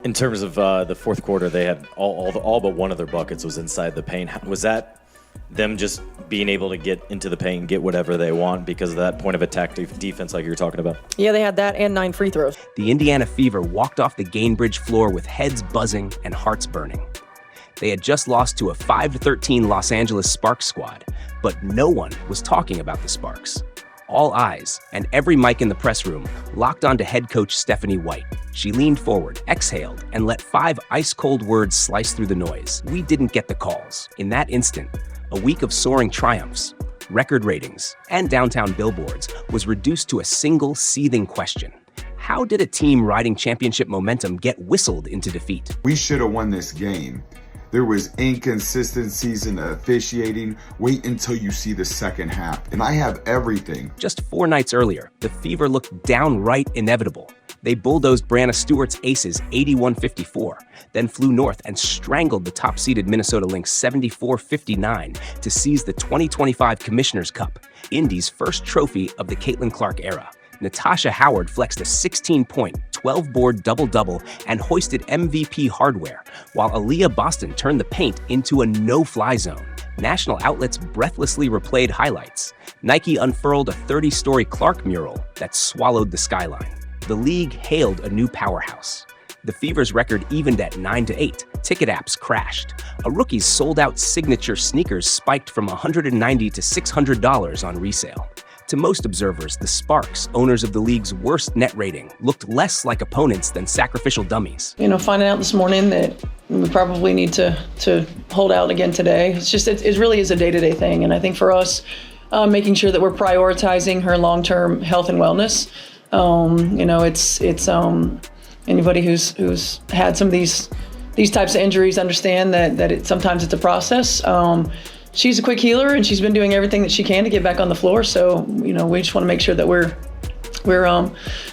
In terms of the fourth quarter, they had all but one of their buckets was inside the paint. Was that them just being able to get into the paint and get whatever they want because of that point of attack defense like you were talking about? Yeah, they had that and 9 free throws. The Indiana Fever walked off the Gainbridge floor with heads buzzing and hearts burning. They had just lost to a 5-13 Los Angeles Sparks squad, but no one was talking about the Sparks. All eyes and every mic in the press room locked onto head coach Stephanie White. She leaned forward, exhaled, and let 5 ice-cold words slice through the noise. We didn't get the calls. In that instant, a week of soaring triumphs, record ratings, and downtown billboards was reduced to a single seething question. How did a team riding championship momentum get whistled into defeat? We should have won this game. There was inconsistencies in the officiating. Wait until you see the second half. And I have everything. Just 4 nights earlier, the Fever looked downright inevitable. They bulldozed Brianna Stewart's Aces 81-54, then flew north and strangled the top-seeded Minnesota Lynx 74-59 to seize the 2025 Commissioner's Cup, Indy's first trophy of the Caitlin Clark era. Natasha Howard flexed a 16-point, 12-board double-double and hoisted MVP hardware, while Aliyah Boston turned the paint into a no-fly zone. National outlets breathlessly replayed highlights. Nike unfurled a 30-story Clark mural that swallowed the skyline. The league hailed a new powerhouse. The Fever's record evened at 9-8. Ticket apps crashed. A rookie's sold-out signature sneakers spiked from $190 to $600 on resale. To most observers, the Sparks, owners of the league's worst net rating, looked less like opponents than sacrificial dummies. Finding out this morning that we probably need to hold out again today. It really is a day-to-day thing. And I think for us, making sure that we're prioritizing her long-term health and wellness. It's anybody who's had some of these types of injuries understand that sometimes it's a process. She's a quick healer, and she's been doing everything that she can to get back on the floor. So, we just want to make sure that we're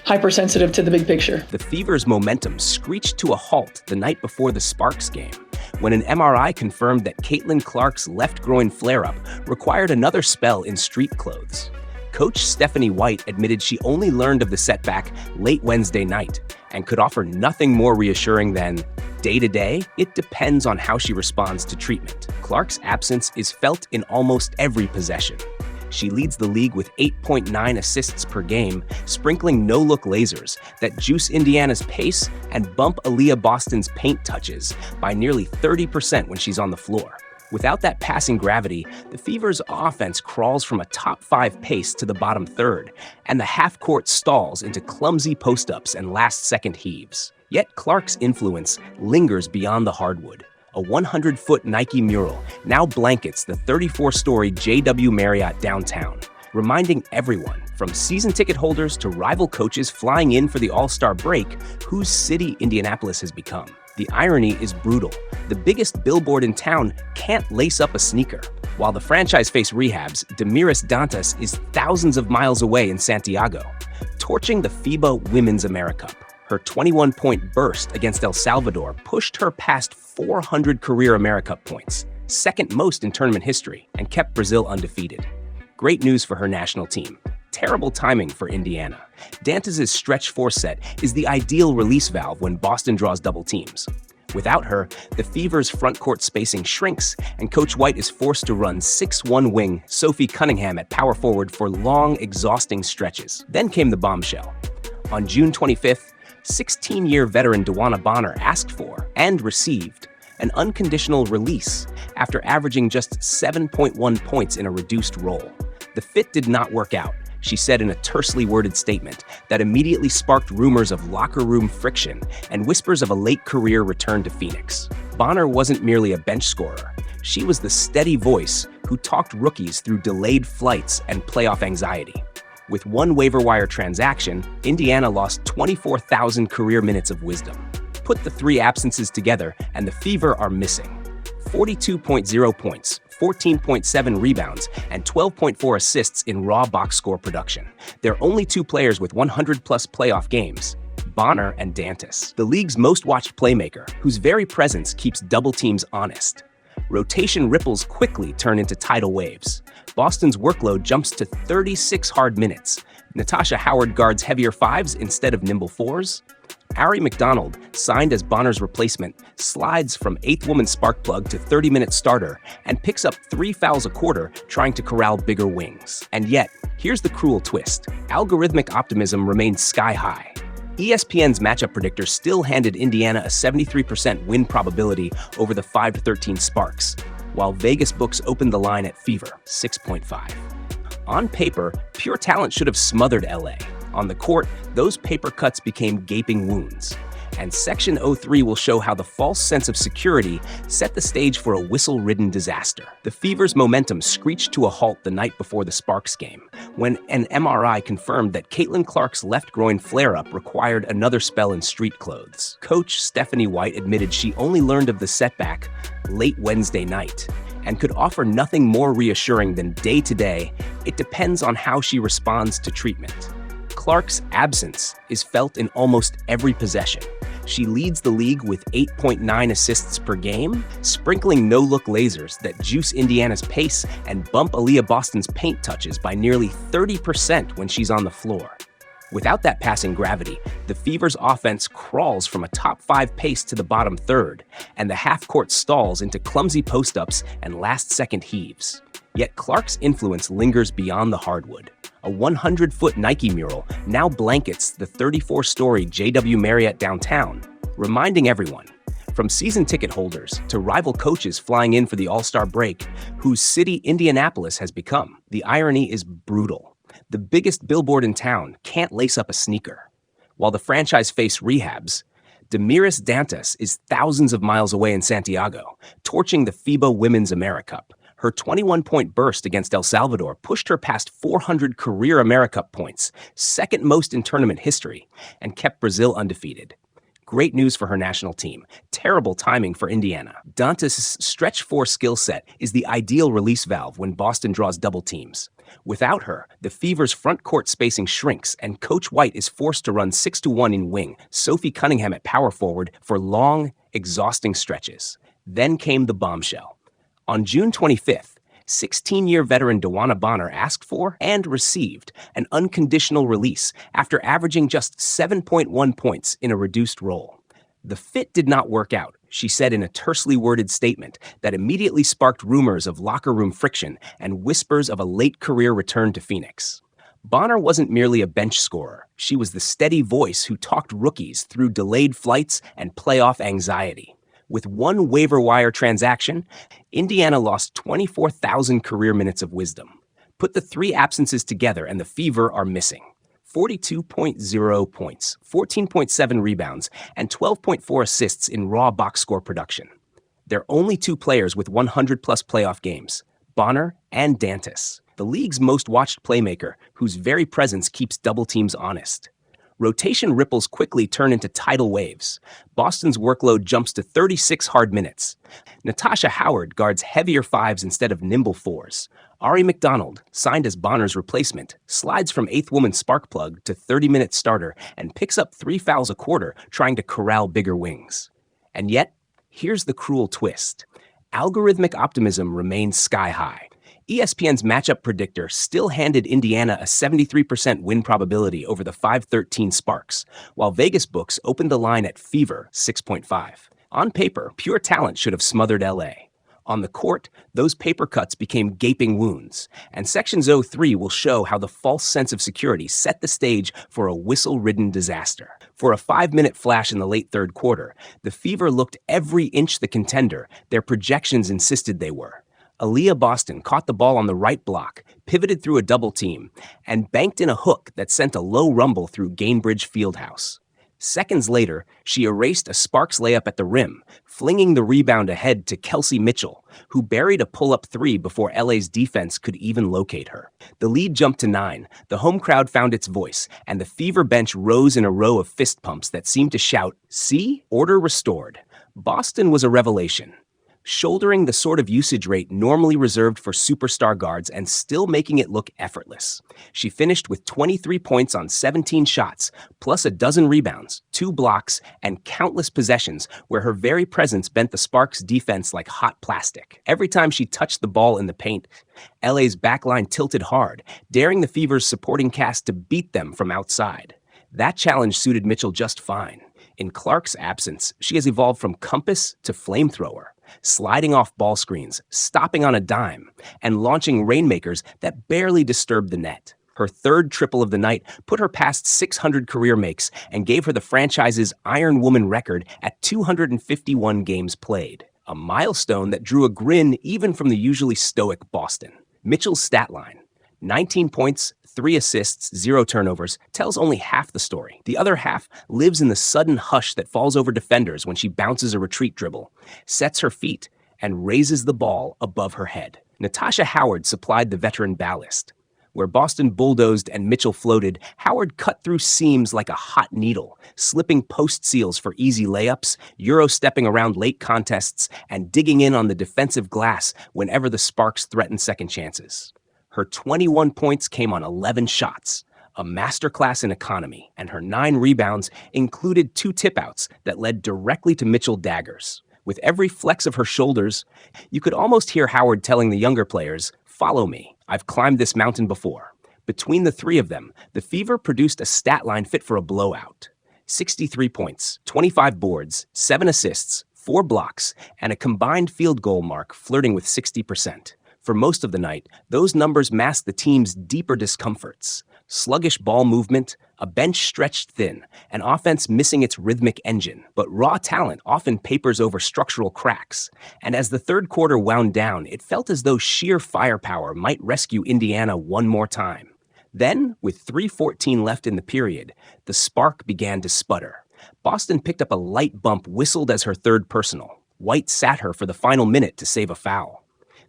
hypersensitive to the big picture. The Fever's momentum screeched to a halt the night before the Sparks game, when an MRI confirmed that Caitlin Clark's left groin flare-up required another spell in street clothes. Coach Stephanie White admitted she only learned of the setback late Wednesday night and could offer nothing more reassuring than, day-to-day, it depends on how she responds to treatment. Clark's absence is felt in almost every possession. She leads the league with 8.9 assists per game, sprinkling no-look lasers that juice Indiana's pace and bump Aliyah Boston's paint touches by nearly 30% when she's on the floor. Without that passing gravity, the Fever's offense crawls from a top-5 pace to the bottom third, and the half-court stalls into clumsy post-ups and last-second heaves. Yet Clark's influence lingers beyond the hardwood. A 100-foot Nike mural now blankets the 34-story JW Marriott downtown, reminding everyone, from season ticket holders to rival coaches flying in for the All-Star break, whose city Indianapolis has become. The irony is brutal. The biggest billboard in town can't lace up a sneaker. While the franchise face rehabs, Damiris Dantas is thousands of miles away in Santiago, torching the FIBA Women's AmeriCup. Her 21-point burst against El Salvador pushed her past 400 career AmeriCup points, second most in tournament history, and kept Brazil undefeated. Great news for her national team. Terrible timing for Indiana. Dantas' stretch 4 set is the ideal release valve when Boston draws double teams. Without her, the Fever's front court spacing shrinks, and Coach White is forced to run 6'1" wing Sophie Cunningham at power forward for long, exhausting stretches. Then came the bombshell. On June 25th, 16-year veteran DeWanna Bonner asked for, and received, an unconditional release after averaging just 7.1 points in a reduced role. The fit did not work out, she said in a tersely worded statement that immediately sparked rumors of locker room friction and whispers of a late career return to Phoenix. Bonner wasn't merely a bench scorer. She was the steady voice who talked rookies through delayed flights and playoff anxiety. With one waiver wire transaction, Indiana lost 24,000 career minutes of wisdom. Put the 3 absences together, and the Fever are missing. 42.0 points, 14.7 rebounds, and 12.4 assists in raw box score production. They're only 2 players with 100-plus playoff games, Bonner and Dantas. The league's most-watched playmaker, whose very presence keeps double teams honest. Rotation ripples quickly turn into tidal waves. Boston's workload jumps to 36 hard minutes. Natasha Howard guards heavier 5s instead of nimble 4s. Ari McDonald, signed as Bonner's replacement, slides from 8th woman spark plug to 30-minute starter and picks up 3 fouls a quarter trying to corral bigger wings. And yet, here's the cruel twist. Algorithmic optimism remains sky high. ESPN's matchup predictor still handed Indiana a 73% win probability over the 5-13 Sparks, while Vegas books opened the line at fever, 6.5. On paper, pure talent should have smothered LA. On the court, those paper cuts became gaping wounds. And Section 03 will show how the false sense of security set the stage for a whistle-ridden disaster. The Fever's momentum screeched to a halt the night before the Sparks game, when an MRI confirmed that Caitlin Clark's left groin flare-up required another spell in street clothes. Coach Stephanie White admitted she only learned of the setback late Wednesday night and could offer nothing more reassuring than day-to-day, it depends on how she responds to treatment. Clark's absence is felt in almost every possession. She leads the league with 8.9 assists per game, sprinkling no-look lasers that juice Indiana's pace and bump Aliyah Boston's paint touches by nearly 30% when she's on the floor. Without that passing gravity, the Fever's offense crawls from a top 5 pace to the bottom third, and the half-court stalls into clumsy post-ups and last-second heaves. Yet Clark's influence lingers beyond the hardwood. A 100-foot Nike mural now blankets the 34-story JW Marriott downtown, reminding everyone, from season ticket holders to rival coaches flying in for the All-Star break, whose city Indianapolis has become. The irony is brutal. The biggest billboard in town can't lace up a sneaker. While the franchise face rehabs, Damiris Dantas is thousands of miles away in Santiago, torching the FIBA Women's AmeriCup. Her 21-point burst against El Salvador pushed her past 400 career AmeriCup points, second most in tournament history, and kept Brazil undefeated. Great news for her national team. Terrible timing for Indiana. Dantas' stretch 4 skill set is the ideal release valve when Boston draws double teams. Without her, the Fever's front court spacing shrinks, and Coach White is forced to run 6-1 in wing, Sophie Cunningham at power forward for long, exhausting stretches. Then came the bombshell. On June 25th, 16-year veteran DeWanna Bonner asked for and received an unconditional release after averaging just 7.1 points in a reduced role. The fit did not work out, she said in a tersely worded statement that immediately sparked rumors of locker room friction and whispers of a late career return to Phoenix. Bonner wasn't merely a bench scorer. She was the steady voice who talked rookies through delayed flights and playoff anxiety. With one waiver wire transaction, Indiana lost 24,000 career minutes of wisdom. Put the 3 absences together and the Fever are missing. 42.0 points, 14.7 rebounds, and 12.4 assists in raw box score production. They're only 2 players with 100-plus playoff games, Bonner and Dantas, the league's most watched playmaker, whose very presence keeps double teams honest. Rotation ripples quickly turn into tidal waves. Boston's workload jumps to 36 hard minutes. Natasha Howard guards heavier 5s instead of nimble 4s. Ari McDonald, signed as Bonner's replacement, slides from 8th woman spark plug to 30-minute starter and picks up 3 fouls a quarter trying to corral bigger wings. And yet, here's the cruel twist. Algorithmic optimism remains sky high. ESPN's matchup predictor still handed Indiana a 73% win probability over the 5-13 Sparks, while Vegas books opened the line at fever, 6.5. On paper, pure talent should have smothered LA. On the court, those paper cuts became gaping wounds, and Section 03 will show how the false sense of security set the stage for a whistle-ridden disaster. For a 5-minute flash in the late third quarter, the Fever looked every inch the contender their projections insisted they were. Aliyah Boston caught the ball on the right block, pivoted through a double team, and banked in a hook that sent a low rumble through Gainbridge Fieldhouse. Seconds later, she erased a Sparks layup at the rim, flinging the rebound ahead to Kelsey Mitchell, who buried a pull-up 3 before LA's defense could even locate her. The lead jumped to 9, the home crowd found its voice, and the Fever bench rose in a row of fist pumps that seemed to shout, "See? Order restored." Boston was a revelation. Shouldering the sort of usage rate normally reserved for superstar guards and still making it look effortless. She finished with 23 points on 17 shots, plus a dozen rebounds, 2 blocks, and countless possessions where her very presence bent the Sparks' defense like hot plastic. Every time she touched the ball in the paint, LA's backline tilted hard, daring the Fever's supporting cast to beat them from outside. That challenge suited Mitchell just fine. In Clark's absence, she has evolved from compass to flamethrower, sliding off ball screens, stopping on a dime, and launching rainmakers that barely disturb the net. Her third triple of the night put her past 600 career makes and gave her the franchise's Iron Woman record at 251 games played, a milestone that drew a grin even from the usually stoic Boston. Mitchell's stat line, 19 points, 3 assists, 0 turnovers, tells only half the story. The other half lives in the sudden hush that falls over defenders when she bounces a retreat dribble, sets her feet, and raises the ball above her head. Natasha Howard supplied the veteran ballast. Where Boston bulldozed and Mitchell floated, Howard cut through seams like a hot needle, slipping post seals for easy layups, Euro-stepping around late contests, and digging in on the defensive glass whenever the Sparks threatened second chances. Her 21 points came on 11 shots, a masterclass in economy, and her 9 rebounds included 2 tip-outs that led directly to Mitchell daggers. With every flex of her shoulders, you could almost hear Howard telling the younger players, "Follow me. I've climbed this mountain before." Between the 3 of them, the Fever produced a stat line fit for a blowout. 63 points, 25 boards, 7 assists, 4 blocks, and a combined field goal mark flirting with 60%. For most of the night, those numbers masked the team's deeper discomforts. Sluggish ball movement, a bench stretched thin, an offense missing its rhythmic engine. But raw talent often papers over structural cracks. And as the third quarter wound down, it felt as though sheer firepower might rescue Indiana one more time. Then, with 3:14 left in the period, the spark began to sputter. Boston picked up a light bump whistled as her third personal. White sat her for the final minute to save a foul.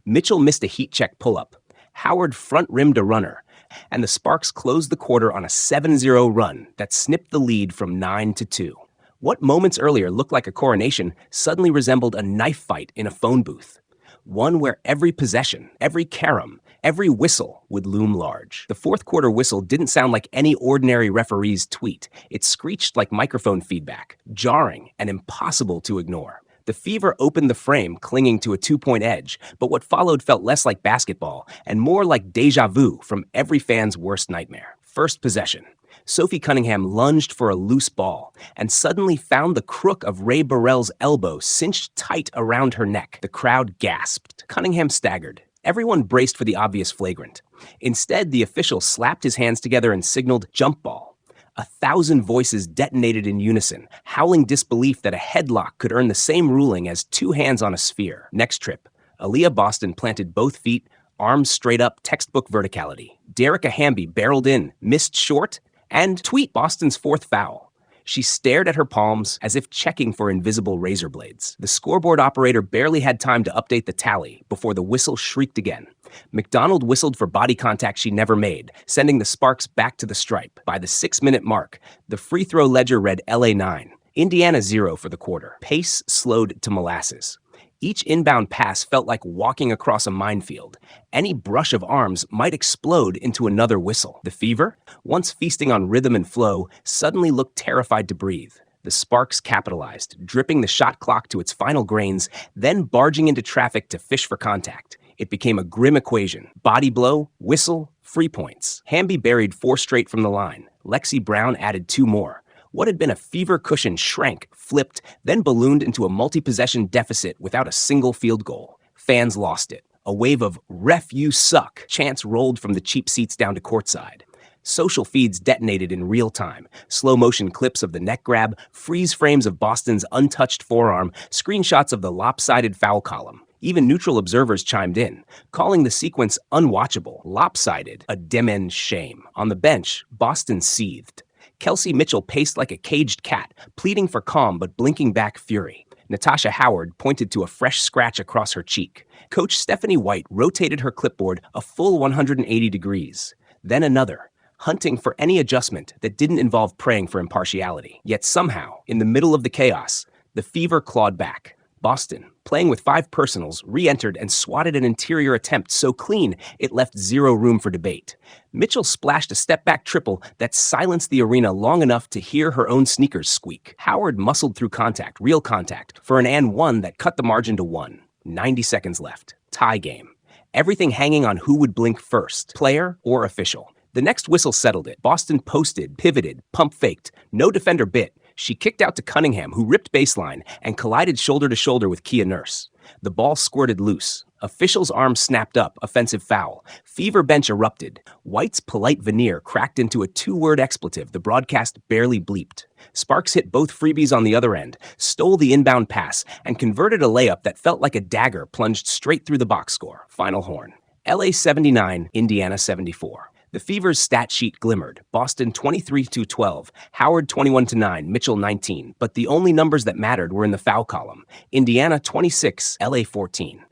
Mitchell missed a heat check pull-up. Howard front-rimmed a runner, and the Sparks closed the quarter on a 7-0 run that snipped the lead from 9-2. What moments earlier looked like a coronation suddenly resembled a knife fight in a phone booth. One where every possession, every carom, every whistle would loom large. The fourth quarter whistle didn't sound like any ordinary referee's tweet. It screeched like microphone feedback, jarring and impossible to ignore. The Fever opened the frame, clinging to a 2-point edge, but what followed felt less like basketball and more like déjà vu from every fan's worst nightmare. First possession. Sophie Cunningham lunged for a loose ball and suddenly found the crook of Ray Burrell's elbow cinched tight around her neck. The crowd gasped. Cunningham staggered. Everyone braced for the obvious flagrant. Instead, the official slapped his hands together and signaled jump ball. 1,000 voices detonated in unison, howling disbelief that a headlock could earn the same ruling as 2 hands on a sphere. Next trip, Aliyah Boston planted both feet, arms straight up, textbook verticality. Derica Hamby barreled in, missed short, and tweet Boston's 4th foul. She stared at her palms as if checking for invisible razor blades. The scoreboard operator barely had time to update the tally before the whistle shrieked again. McDonald whistled for body contact she never made, sending the Sparks back to the stripe. By the 6-minute mark, the free throw ledger read LA 9, Indiana 0 for the quarter. Pace slowed to molasses. Each inbound pass felt like walking across a minefield. Any brush of arms might explode into another whistle. The Fever, once feasting on rhythm and flow, suddenly looked terrified to breathe. The Sparks capitalized, dripping the shot clock to its final grains, then barging into traffic to fish for contact. It became a grim equation. Body blow, whistle, free points. Hamby buried 4 straight from the line. Lexi Brown added 2 more. What had been a Fever cushion shrank, flipped, then ballooned into a multi-possession deficit without a single field goal. Fans lost it. A wave of "Ref, you suck" chants rolled from the cheap seats down to courtside. Social feeds detonated in real time. Slow-motion clips of the neck grab, freeze frames of Boston's untouched forearm, screenshots of the lopsided foul column. Even neutral observers chimed in, calling the sequence unwatchable, lopsided, a demen's shame. On the bench, Boston seethed. Kelsey Mitchell paced like a caged cat, pleading for calm but blinking back fury. Natasha Howard pointed to a fresh scratch across her cheek. Coach Stephanie White rotated her clipboard a full 180 degrees. Then another, hunting for any adjustment that didn't involve praying for impartiality. Yet somehow, in the middle of the chaos, the Fever clawed back. Boston, playing with 5 personals, re-entered and swatted an interior attempt so clean it left 0 room for debate. Mitchell splashed a step-back triple that silenced the arena long enough to hear her own sneakers squeak. Howard muscled through contact, real contact, for an and 1 that cut the margin to 1. 90 seconds left. Tie game. Everything hanging on who would blink first, player or official. The next whistle settled it. Boston posted, pivoted, pump faked. No defender bit. She kicked out to Cunningham, who ripped baseline and collided shoulder to shoulder with Kia Nurse. The ball squirted loose. Official's arm snapped up, offensive foul. Fever bench erupted. White's polite veneer cracked into a two-word expletive the broadcast barely bleeped. Sparks hit both freebies on the other end, stole the inbound pass, and converted a layup that felt like a dagger plunged straight through the box score. Final horn. LA 79, Indiana 74. The Fever's stat sheet glimmered. Boston 23-12, Howard 21-9, Mitchell 19. But the only numbers that mattered were in the foul column. Indiana 26, LA 14.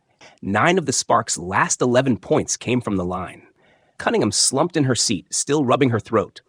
9 of the Sparks' last 11 points came from the line. Cunningham slumped in her seat, still rubbing her throat.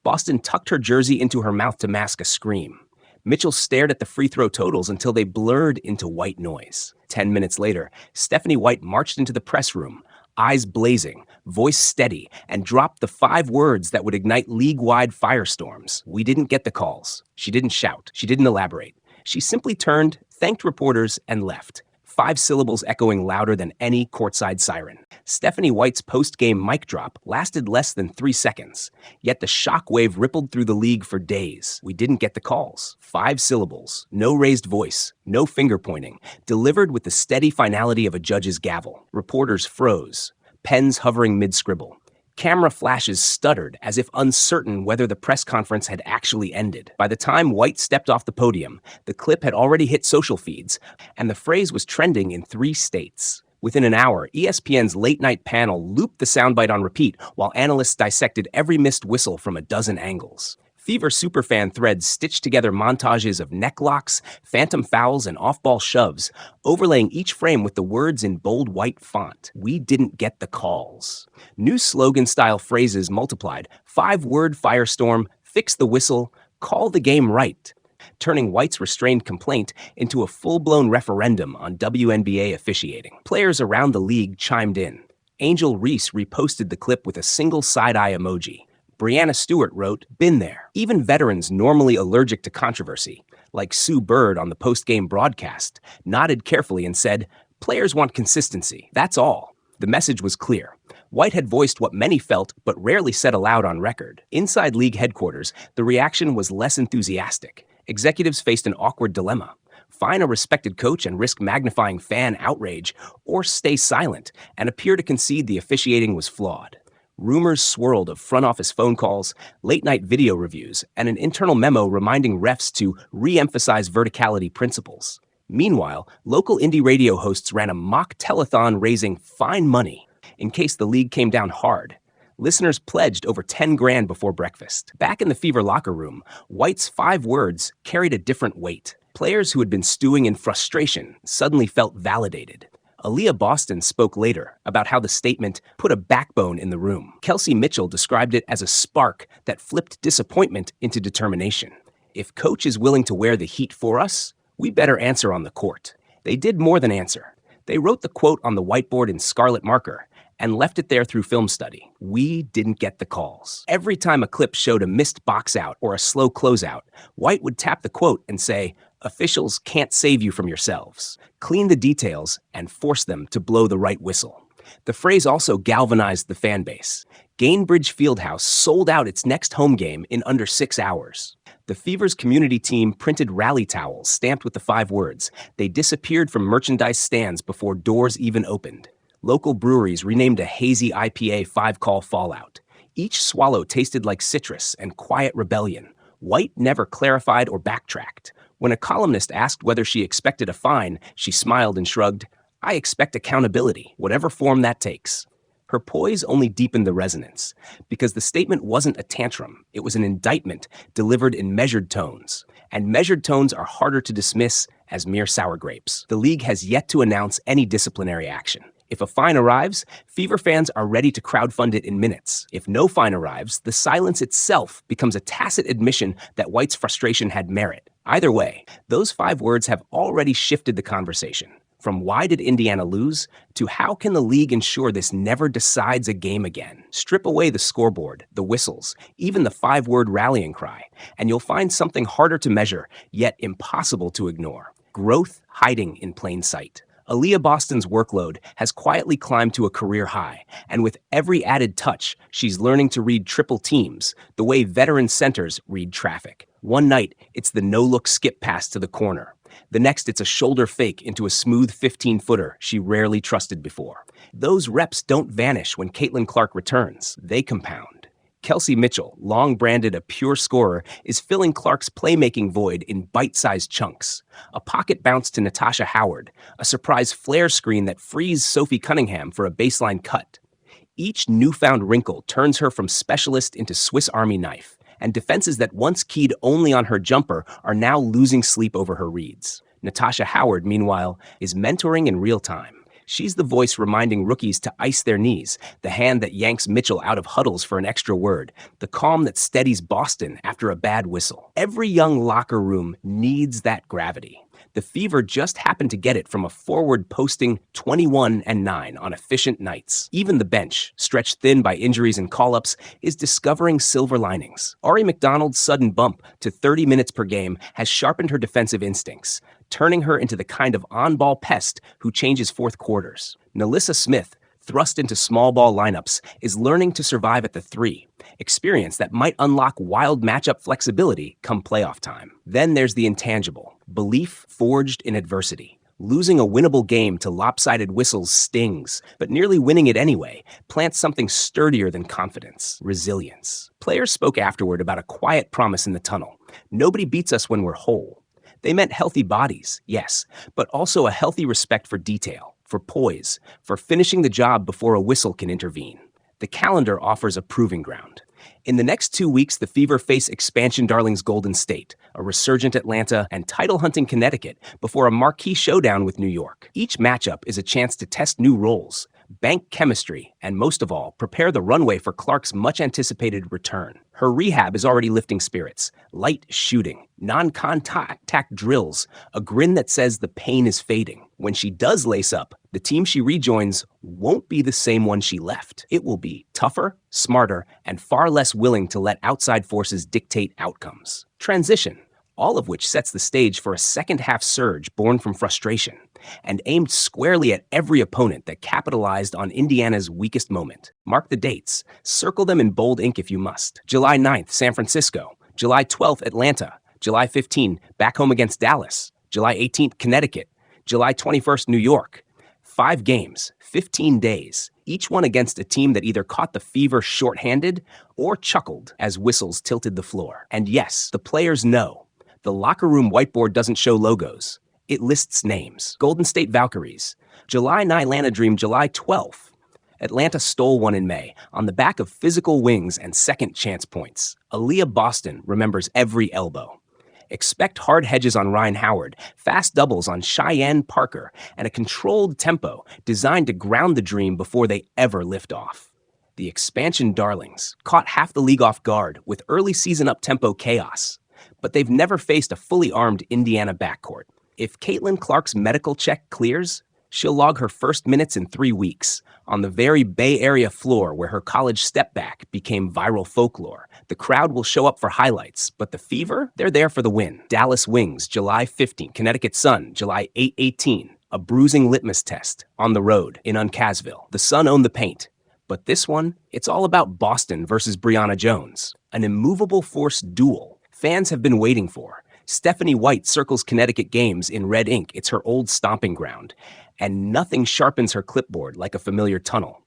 Boston tucked her jersey into her mouth to mask a scream. Mitchell stared at the free throw totals until they blurred into white noise. 10 minutes later, Stephanie White marched into the press room, eyes blazing, voice steady, and dropped the 5 words that would ignite league-wide firestorms. We didn't get the calls. She didn't shout. She didn't elaborate. She simply turned, thanked reporters, and left. 5 syllables echoing louder than any courtside siren. Stephanie White's post-game mic drop lasted less than 3 seconds, yet the shockwave rippled through the league for days. We didn't get the calls. 5 syllables, no raised voice, no finger pointing, delivered with the steady finality of a judge's gavel. Reporters froze, pens hovering mid-scribble. Camera flashes stuttered as if uncertain whether the press conference had actually ended. By the time White stepped off the podium, the clip had already hit social feeds, and the phrase was trending in 3 states. Within an hour, ESPN's late-night panel looped the soundbite on repeat while analysts dissected every missed whistle from a dozen angles. Fever superfan threads stitched together montages of neck locks, phantom fouls, and off-ball shoves, overlaying each frame with the words in bold white font. We didn't get the calls. New slogan-style phrases multiplied. 5-word firestorm, fix the whistle, call the game right, turning White's restrained complaint into a full-blown referendum on WNBA officiating. Players around the league chimed in. Angel Reese reposted the clip with a single side-eye emoji. Brianna Stewart wrote, "Been there." Even veterans normally allergic to controversy, like Sue Bird on the post-game broadcast, nodded carefully and said, "Players want consistency. That's all." The message was clear. White had voiced what many felt but rarely said aloud on record. Inside league headquarters, the reaction was less enthusiastic. Executives faced an awkward dilemma. Fine a respected coach and risk magnifying fan outrage, or stay silent and appear to concede the officiating was flawed. Rumors swirled of front office phone calls, late-night video reviews, and an internal memo reminding refs to re-emphasize verticality principles. Meanwhile, local indie radio hosts ran a mock telethon raising fine money in case the league came down hard. Listeners pledged over $10,000 before breakfast. Back in the Fever locker room, White's 5 words carried a different weight. Players who had been stewing in frustration suddenly felt validated. Aliyah Boston spoke later about how the statement put a backbone in the room. Kelsey Mitchell described it as a spark that flipped disappointment into determination. If coach is willing to wear the heat for us, we better answer on the court. They did more than answer. They wrote the quote on the whiteboard in scarlet marker and left it there through film study. We didn't get the calls. Every time a clip showed a missed box out or a slow closeout, White would tap the quote and say, "Officials can't save you from yourselves. Clean the details and force them to blow the right whistle." The phrase also galvanized the fan base. Gainbridge Fieldhouse sold out its next home game in under 6 hours. The Fever's community team printed rally towels stamped with the 5 words. They disappeared from merchandise stands before doors even opened. Local breweries renamed a hazy IPA 5-call Fallout. Each swallow tasted like citrus and quiet rebellion. White never clarified or backtracked. When a columnist asked whether she expected a fine, she smiled and shrugged, "I expect accountability, whatever form that takes." Her poise only deepened the resonance, because the statement wasn't a tantrum, it was an indictment delivered in measured tones. And measured tones are harder to dismiss as mere sour grapes. The league has yet to announce any disciplinary action. If a fine arrives, Fever fans are ready to crowdfund it in minutes. If no fine arrives, the silence itself becomes a tacit admission that White's frustration had merit. Either way, those 5 words have already shifted the conversation. From why did Indiana lose to how can the league ensure this never decides a game again? Strip away the scoreboard, the whistles, even the 5-word rallying cry, and you'll find something harder to measure, yet impossible to ignore. Growth hiding in plain sight. Aliyah Boston's workload has quietly climbed to a career high, and with every added touch, she's learning to read triple teams, the way veteran centers read traffic. One night, it's the no-look skip pass to the corner. The next, it's a shoulder fake into a smooth 15-footer she rarely trusted before. Those reps don't vanish when Caitlin Clark returns. They compound. Kelsey Mitchell, long branded a pure scorer, is filling Clark's playmaking void in bite-sized chunks. A pocket bounce to Natasha Howard, a surprise flare screen that frees Sophie Cunningham for a baseline cut. Each newfound wrinkle turns her from specialist into Swiss Army knife, and defenses that once keyed only on her jumper are now losing sleep over her reads. Natasha Howard, meanwhile, is mentoring in real time. She's the voice reminding rookies to ice their knees, the hand that yanks Mitchell out of huddles for an extra word, the calm that steadies Boston after a bad whistle. Every young locker room needs that gravity. The Fever just happened to get it from a forward posting 21-9 on efficient nights. Even the bench, stretched thin by injuries and call-ups, is discovering silver linings. Ari McDonald's sudden bump to 30 minutes per game has sharpened her defensive instincts, turning her into the kind of on-ball pest who changes fourth quarters. Nalissa Smith, thrust into small ball lineups, is learning to survive at the 3, experience that might unlock wild matchup flexibility come playoff time. Then there's the intangible, belief forged in adversity. Losing a winnable game to lopsided whistles stings, but nearly winning it anyway plants something sturdier than confidence, resilience. Players spoke afterward about a quiet promise in the tunnel. Nobody beats us when we're whole. They meant healthy bodies, yes, but also a healthy respect for detail, for poise, for finishing the job before a whistle can intervene. The calendar offers a proving ground. In the next 2 weeks, the Fever face expansion darlings Golden State, a resurgent Atlanta, and title-hunting Connecticut before a marquee showdown with New York. Each matchup is a chance to test new roles, bank chemistry, and most of all, prepare the runway for Clark's much-anticipated return. Her rehab is already lifting spirits. Light shooting, non-contact drills, a grin that says the pain is fading. When she does lace up, the team she rejoins won't be the same one she left. It will be tougher, smarter, and far less willing to let outside forces dictate outcomes. Transition, all of which sets the stage for a second-half surge born from frustration and aimed squarely at every opponent that capitalized on Indiana's weakest moment. Mark the dates. Circle them in bold ink if you must. July 9th, San Francisco. July 12th, Atlanta. July 15th, back home against Dallas. July 18th, Connecticut. July 21st, New York. 5 games, 15 days, each one against a team that either caught the Fever shorthanded or chuckled as whistles tilted the floor. And yes, the players know. The locker room whiteboard doesn't show logos. It lists names. Golden State Valkyries. July 9 Atlanta Dream, July 12th. Atlanta stole one in May on the back of physical wings and second chance points. Aliyah Boston remembers every elbow. Expect hard hedges on Ryan Howard, fast doubles on Cheyenne Parker, and a controlled tempo designed to ground the Dream before they ever lift off. The expansion darlings caught half the league off guard with early season up-tempo chaos, but they've never faced a fully armed Indiana backcourt. If Caitlin Clark's medical check clears, she'll log her first minutes in 3 weeks on the very Bay Area floor where her college step-back became viral folklore. The crowd will show up for highlights, but the Fever, they're there for the win. Dallas Wings, July 15. Connecticut Sun, July 8-18. A bruising litmus test on the road in Uncasville. The Sun owned the paint. But this one, it's all about Boston versus Brianna Jones. An immovable force duel fans have been waiting for. Stephanie White circles Connecticut games in red ink. It's her old stomping ground. And nothing sharpens her clipboard like a familiar tunnel.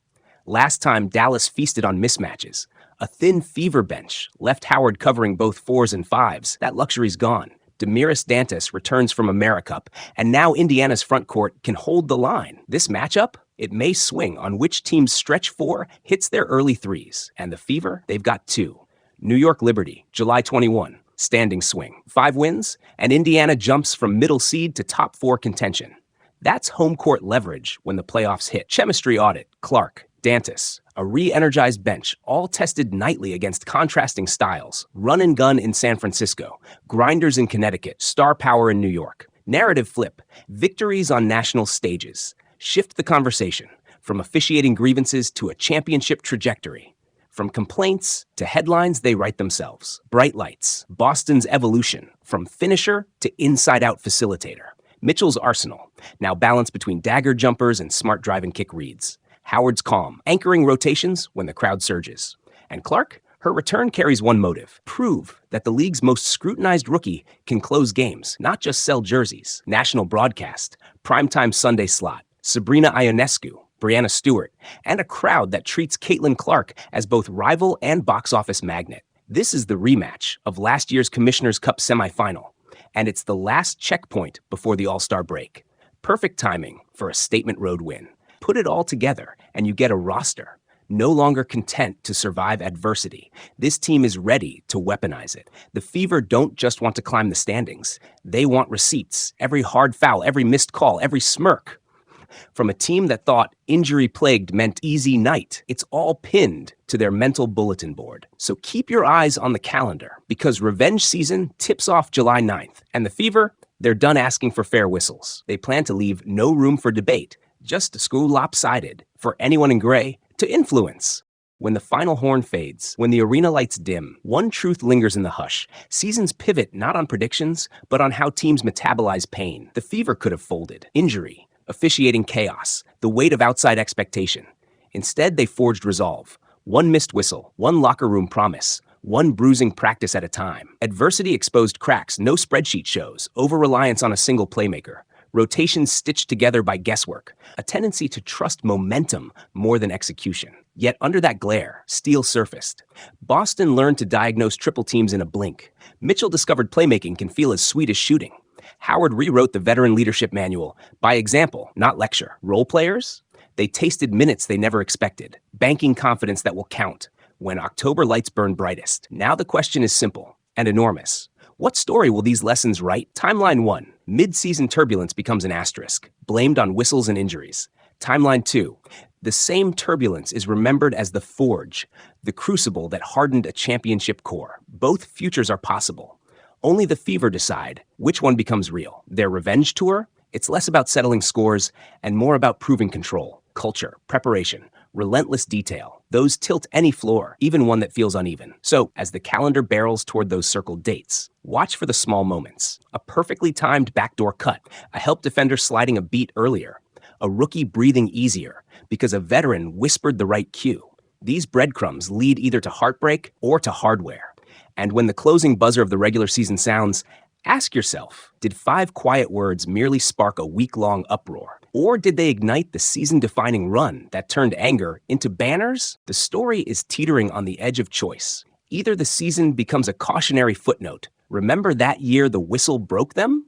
Last time, Dallas feasted on mismatches. A thin Fever bench left Howard covering both 4s and 5s. That luxury's gone. Damiris Dantas returns from AmeriCup, and now Indiana's front court can hold the line. This matchup, it may swing on which team's stretch 4 hits their early 3s. And the Fever, they've got 2. New York Liberty, July 21. Standing swing. 5 wins, and Indiana jumps from middle seed to top 4 contention. That's home court leverage when the playoffs hit. Chemistry audit, Clark, Dantas, a re-energized bench, all tested nightly against contrasting styles. Run and gun in San Francisco, grinders in Connecticut, star power in New York. Narrative flip, victories on national stages. Shift the conversation from officiating grievances to a championship trajectory. From complaints to headlines, they write themselves. Bright lights, Boston's evolution, from finisher to inside-out facilitator. Mitchell's arsenal, now balanced between dagger jumpers and smart drive and kick reads. Howard's calm, anchoring rotations when the crowd surges. And Clark, Her return carries one motive: prove that the league's most scrutinized rookie can close games, not just sell jerseys. National broadcast, primetime Sunday slot, Sabrina Ionescu, Brianna Stewart, and a crowd that treats Caitlin Clark as both rival and box office magnet. This is the rematch of last year's Commissioner's Cup semifinal, and it's the last checkpoint before the All-Star break. Perfect timing for a statement road win. Put it all together, and you get a roster no longer content to survive adversity. This team is ready to weaponize it. The Fever don't just want to climb the standings. They want receipts. Every hard foul, every missed call, every smirk. From a team that thought injury-plagued meant easy night, it's all pinned to their mental bulletin board. So keep your eyes on the calendar, because revenge season tips off July 9th. And the Fever, they're done asking for fair whistles. They plan to leave no room for debate, just to screw lopsided for anyone in gray to influence. When the final horn fades, when the arena lights dim, one truth lingers in the hush. Seasons pivot not on predictions, but on how teams metabolize pain. The Fever could have folded. Injury, officiating chaos, the weight of outside expectation. Instead, they forged resolve. One missed whistle, one locker room promise, one bruising practice at a time. Adversity exposed cracks no spreadsheet shows, over-reliance on a single playmaker, rotations stitched together by guesswork, a tendency to trust momentum more than execution. Yet under that glare, steel surfaced. Boston learned to diagnose triple teams in a blink. Mitchell discovered playmaking can feel as sweet as shooting. Howard rewrote the veteran leadership manual by example, not lecture. Role players? They tasted minutes they never expected, banking confidence that will count when October lights burn brightest. Now the question is simple and enormous. What story will these lessons write? Timeline 1. Mid-season turbulence becomes an asterisk, blamed on whistles and injuries. Timeline 2. The same turbulence is remembered as the forge, the crucible that hardened a championship core. Both futures are possible. Only the Fever decide which one becomes real. Their revenge tour? It's less about settling scores and more about proving control, culture, preparation, relentless detail. Those tilt any floor, even one that feels uneven. So, as the calendar barrels toward those circled dates, watch for the small moments. A perfectly timed backdoor cut, a help defender sliding a beat earlier, a rookie breathing easier because a veteran whispered the right cue. These breadcrumbs lead either to heartbreak or to hardware. And when the closing buzzer of the regular season sounds, ask yourself, did 5 quiet words merely spark a week-long uproar? Or did they ignite the season-defining run that turned anger into banners? The story is teetering on the edge of choice. Either the season becomes a cautionary footnote, remember that year the whistle broke them?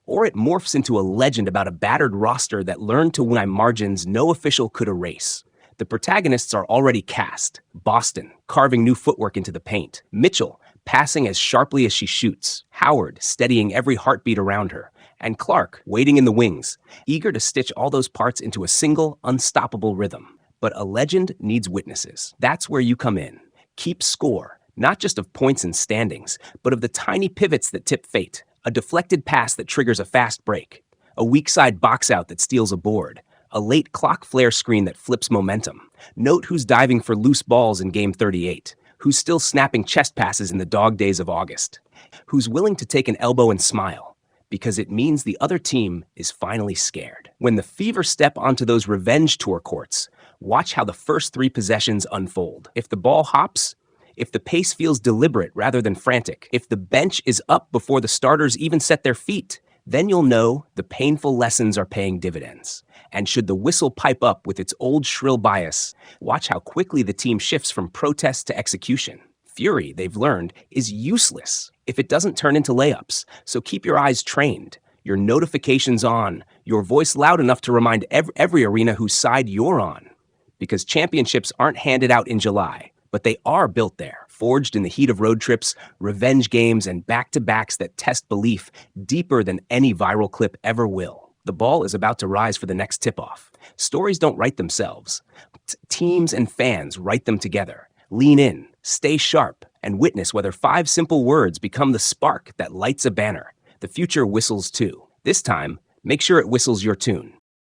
Or it morphs into a legend about a battered roster that learned to win by margins no official could erase. The protagonists are already cast. Boston, carving new footwork into the paint. Mitchell, passing as sharply as she shoots. Howard, steadying every heartbeat around her. And Clark, waiting in the wings, eager to stitch all those parts into a single, unstoppable rhythm. But a legend needs witnesses. That's where you come in. Keep score, not just of points and standings, but of the tiny pivots that tip fate. A deflected pass that triggers a fast break. A weak side box out that steals a board. A late clock flare screen that flips momentum. Note who's diving for loose balls in Game 38. Who's still snapping chest passes in the dog days of August. Who's willing to take an elbow and smile, because it means the other team is finally scared. When the Fever step onto those revenge tour courts, watch how the first 3 possessions unfold. If the ball hops, if the pace feels deliberate rather than frantic, if the bench is up before the starters even set their feet, then you'll know the painful lessons are paying dividends. And should the whistle pipe up with its old shrill bias, watch how quickly the team shifts from protest to execution. Fury, they've learned, is useless if it doesn't turn into layups. So keep your eyes trained, your notifications on, your voice loud enough to remind every arena whose side you're on. Because championships aren't handed out in July, but they are built there, forged in the heat of road trips, revenge games, and back-to-backs that test belief deeper than any viral clip ever will. The ball is about to rise for the next tip-off. Stories don't write themselves. Teams and fans write them together. Lean in, stay sharp, and witness whether 5 simple words become the spark that lights a banner. The future whistles too. This time, make sure it whistles your tune.